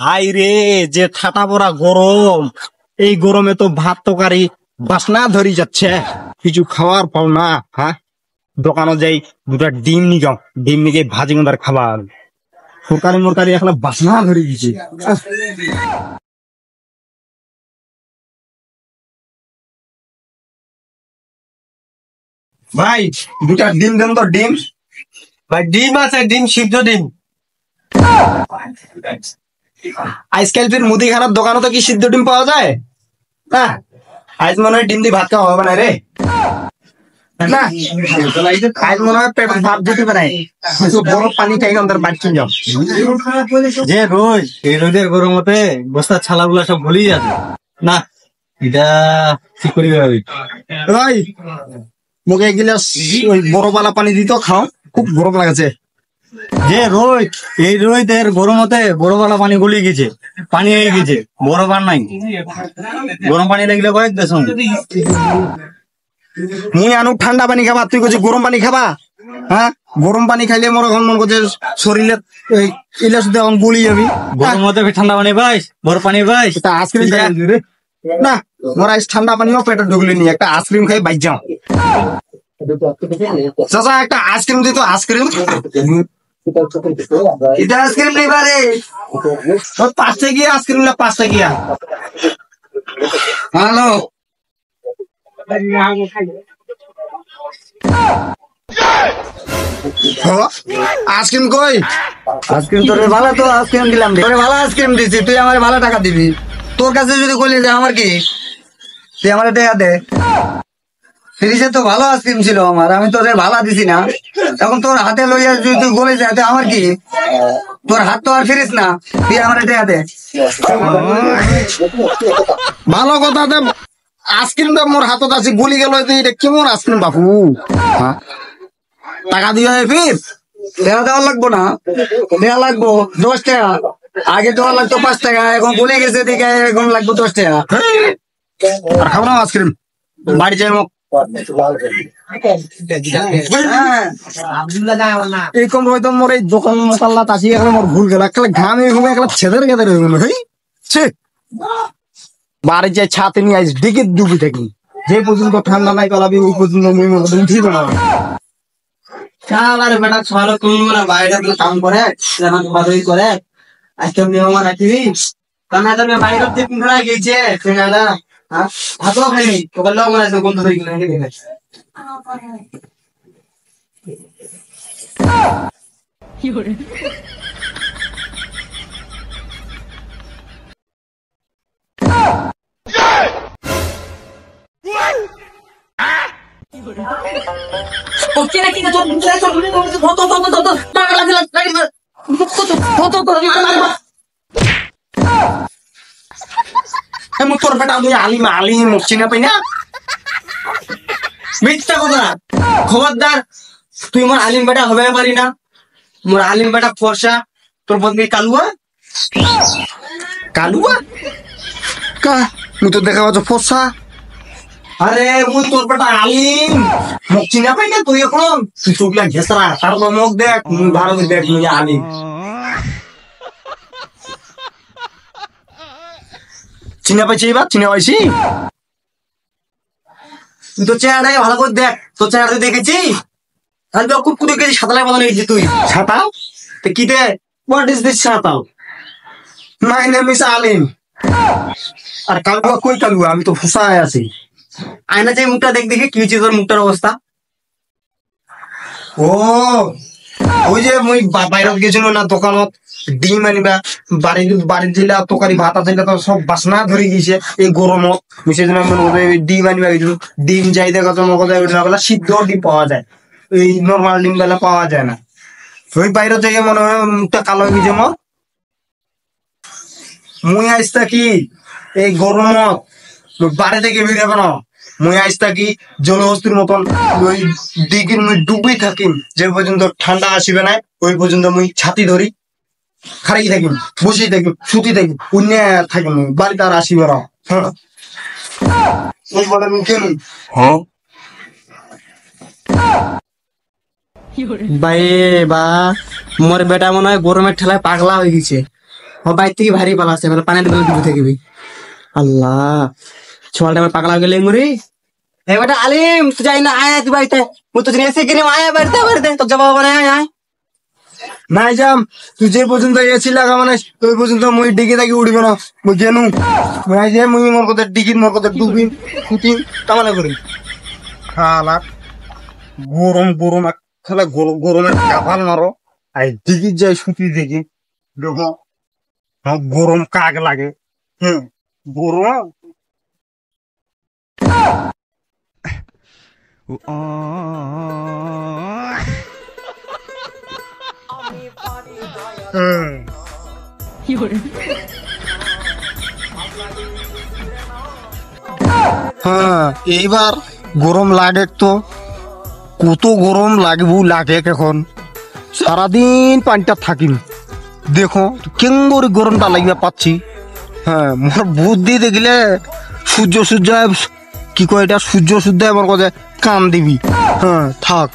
High রে, যে ঠাটা পড়া গরম, এই গরমে তো ভাত তরকারি বাসনা ধরি যাচ্ছে, কিছু খাওয়ার পাও না। হ্যাঁ, দোকানে যাই দুটা ডিম নিগাম, ডিম নিয়ে ভাজি গুঁদার খাবার, তরকারি মরকারি এখন বাসনা ধরে দিচ্ছে। ভাই দুটা ডিম দেন তো, ডিম। ভাই ডিম আছে, ডিম সিদ্ধ ডিম। আজকাল ফির মুদিখানার দোকানে তো কি সিদ্ধ ডিম পাওয়া যায়? না, আজ মনে হয় ডিম দিয়ে ভাত খাওয়া হবে না রে। না, আজ মনে হয় পেট ভাত দিতে পারে, বরফ পানি খাই আমাদের বাড়ি যাও। যে রোজ এই রোদের গরমতে বস্তার ছালা গুলা সব ভুলেই যাবে না, এটা ঠিক করি ভাবি। ভাই মুখে এক গিলাস ওই বরফওয়ালা পানি দিত, খাও, খুব গরম লাগছে। যে রোজ এই রোদের গরমতে বরফওয়ালা পানি গলি গেছে, পানি হয়ে গেছে, বরফ আর নাই। গরম পানি লাগলে কয়েক দেশ মুই আনু ঠান্ডা পানি খাবা, তুই করছিস গরম পানি খাবা? হ্যাঁ, গরম পানি খাইলে মোর এখন মন করছে শরীরে ইলাস এখন গলি যাবি। গরমতে ঠান্ডা পানি পাইস, বরফ পানি পাইস। আইসক্রিম খাই রে না, মোর আইস ঠান্ডা পানিও পেটে ঢুকলি নি, একটা আইসক্রিম খাই বাইর যাও। চাচা একটা আইসক্রিম দিত, আইসক্রিম। এটা আইসক্রিম নেই বারে, 5 টাকা আইসক্রিম, 5 টাকা। হ্যালো, আইসক্রিম কই? আইসক্রিম তোর ভালো, তো আইসক্রিম দিলাম, তোরে ভালো আইসক্রিম দিছি, তুই আমার ভালো টাকা দিবি। তোর কাছে যদি কইলি যে আমার কি, তুই আমার টাকা দে। ফ্রিজে তো ভালো আইসক্রিম ছিল আমার, আমি তোদের ভালো দিছি না। এখন তোর হাতে লইয়া যদি তুই গলে যায়, আমার কি? তোর হাত তো আর ফিরিস না, তুই আমার টাকা দে। ভালো কথা, আইসক্রিমটা মোর হাতত আছে, গলি গেল, এটা কেমন আইসক্রিম বাপু? হ্যাঁ, টাকা দিয়ে ফির টাকা দেওয়া লাগবো না, দেওয়া লাগবো 10 টাকা। আগে দেওয়া লাগতো 5 টাকা, এখন গলে গেছে দিকে, এখন লাগবো 10 টাকা। আর খাবো না আইসক্রিম, বাড়ি যাই মুখ। এরকম হয়তো মোর এই দোকান মোকাল্লা আসি, এখন মোর ভুল গেল, একটা ঘামে ঘুমে একটা ছেদের গেদের হয়ে গেল। বাড়ি যাই ছাতে নিয়ে আইস, ডিগে ডুবি থাকি, যে পর্যন্ত ঠান্ডা নাই কলাবি ওই পর্যন্ত মুই মনে উঠিব না। বেটা সকালে তুমি বাইরে কাম করে ভালোই করে, আজকে মেহমান রাখবি, কারণ আজ আমি বাইরে গেছে ভাতো খাইনি, তোকে লোক মনে আছে বন্ধু হয়ে গেলে। তোর বেটা তুই আলিম আলিম চিনা পাই না, মিথ্যা কথা। খবরদার, তুই মোর আলিম বেটা হবে পারি না, মোর আলিম বেটা ফর্সা, তোর বদলি কালুয়া। কালুয়া কা মুই তো দেখা পাচ্ছ ফর্সা। আরে মুই তোর বেটা আলিম, মুখ চিনা পাই না তুই এখন, তুই চোখলা ঘেসরা, তারপর মুখ দেখ, ভালো দেখ মুই আলিম। চিনা পাইছি, এবার চিনা পাইছি। তুই তো চেহারাই ভালো করে দেখ, তোর চেহারা দেখেছি, তাহলে তো খুব কুড়ি কেজি সাঁতালাই বদলে গেছি তুই। সাঁতাল তো কি দে, হোয়াট ইজ দিস সাঁতাল? My name is Alim. আর কালুয়া কই কালুয়া, আমি তো ফসায় আছি। আয়না যে মুখটা দেখ দেখে কি হয়েছে তোর মুখটার অবস্থা। ও ওই যে মুই বাইরত গেছিল না দোকানত, ডিম আনিবা, বাড়ির জিলা তরকারি ভাত আছে তো সব বাসনা ধরে গেছে এই গরমত। সেজন্য ডিম আনিবা গেছিল, ডিম যাই দেখা মগলা সিদ্ধ ডিম পাওয়া যায়, এই নর্মাল ডিম বেলা পাওয়া যায় না। ওই বাইরে থেকে মনে হয় মুখটা কালো হয়ে গেছে মোর। মুই আসতা কি এই গরমত বাড়ি থেকে বেরোবে না, মুই আসতা কি জলহস্তির মতন ওই দিকে মুই ডুবি থাকিম, যে পর্যন্ত ঠান্ডা আসিবে না ওই পর্যন্ত মুই ছাতি ধরি খারাই থাকিম, বসেই থাকিম, সুতি থাকিম, অন্য থাকিম, বাড়িতে আর আসিবে না। হ্যাঁ ভাই বা মোর বেটা মনে হয় গরমের ঠেলায় পাগলা হয়ে গেছে। আমার বাইর থেকে ভারী পালা আছে পানি ঢেলে দিবি থাকবি আল্লাহ ছোয়ালটা আমার পাগলা গেলে মরি এবারটা আলিম তুই যাই না আয় তুই বাড়িতে ও তো এসে কিনে আয় বাড়িতে তোর যাবো মানে আয় আয় নাই যাম তুই যে পর্যন্ত এসি লাগা মানে ওই পর্যন্ত মুই ডিগি থাকি উড়িব না মুই গেনু নাই যে মুই মোর কথা ডিগিত মোর কথা ডুবিম ফুটিম তামালে করিম খালা গরম গরম খালা গরমে কাপাল মারো আই ডিগিত যাই শুতি দেখি দেখো গরম কাক লাগে গরম হ্যাঁ এইবার গরম লাগে তো কত গরম লাগে এখন সারাদিন পানিটা থাকিম দেখো কেঙ্গরি গরমটা লাগিবা পাচ্ছি হ্যাঁ মোর বুদ্ধি দেখলে সূর্য কি কয় এটা সূর্য আমার কথা কান দিবি হ্যাঁ থাক